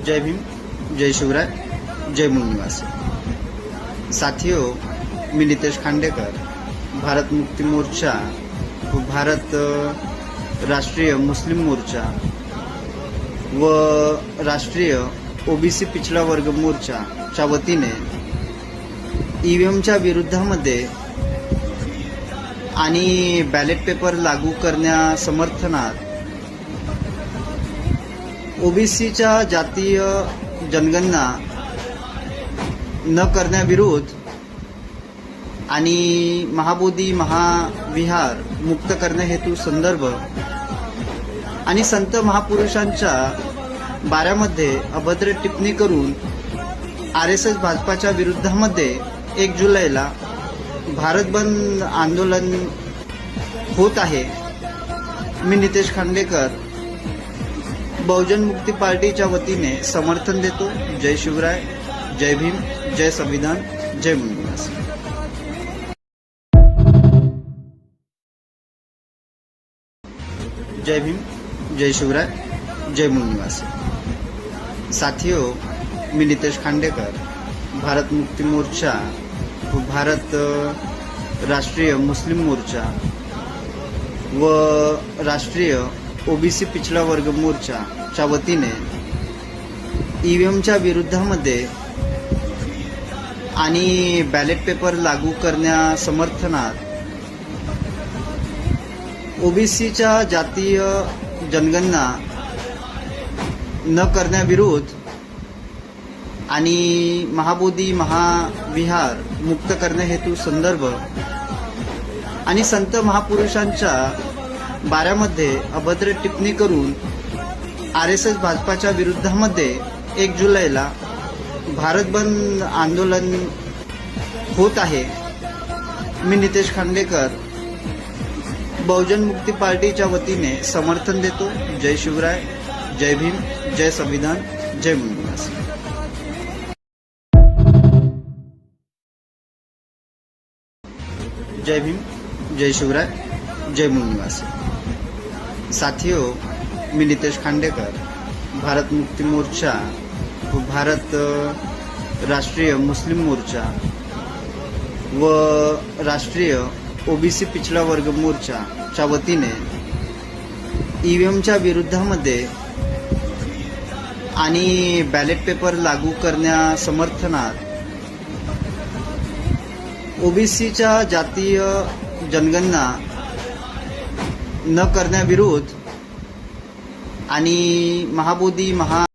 जय भीम, जय शिवराय, जय मूल निवासी। साथियों, मी नितेश खांडेकर, भारत मुक्ति मोर्चा व भारत राष्ट्रीय मुस्लिम मोर्चा व राष्ट्रीय ओबीसी पिछड़ा वर्ग मोर्चाच्या वतीने ईव्हीएमच्या विरुद्धामध्ये आणि बॅलेट पेपर लागू करण्यासमर्थनात ओबीसीच्या जातीय जनगणना न करण्याविरोध आणि महाबोधी महाविहार मुक्त करण्या हेतू संदर्भ आणि संत महापुरुषांच्या बाऱ्यामध्ये अभद्र टिप्पणी करून आरएसएस भाजपाच्या विरुद्धामध्ये 1 जुलैला भारत बंद आंदोलन होत आहे। मी नितेश खांडेकर बहुजन मुक्ती पार्टीच्या वतीने समर्थन देतो। जय शिवराय, जय भीम, जय संविधान, जय मूल निवासी। जय भीम, जय शिवराय, जय मूल निवासी। साथियों, मी नितेश खांडेकर, भारत मुक्ति मोर्चा व भारत राष्ट्रीय मुस्लिम मोर्चा व राष्ट्रीय ओबीसी पिछड़ा वर्ग मोर्चाच्या वतीने ईव्हीएमच्या विरुद्धामध्ये आणि बॅलेट पेपर लागू करण्यासमर्थनात ओबीसीच्या जातीय जनगणना न करण्याविरोध आणि महाबोधी महाविहार मुक्त करण्या हेतू संदर्भ आणि संत महापुरुषांच्या बाऱ्यामध्ये अभद्र टिप्पणी करून आरएसएस भाजपाच्या विरुद्धामध्ये 1 जुलैला भारत बंद आंदोलन होत आहे। मी नितेश खांडेकर बहुजन मुक्ती पार्टीच्या वतीने समर्थन देतो। जय शिवराय, जय भीम, जय संविधान, जय मूल निवासी। जय भीम, जय शिवराय, जय मूल निवासी। साथियों, मी नितेश खांडेकर, भारत मुक्ति मोर्चा व भारत राष्ट्रीय मुस्लिम मोर्चा व राष्ट्रीय ओबीसी पिछड़ा वर्ग मोर्चाच्या वतीने ईव्हीएमच्या विरुद्धामध्ये आणि बॅलेट पेपर लागू करण्यासमर्थनात ओबीसीच्या जातीय जनगणना न करण्याविरोध आणि महाबोधी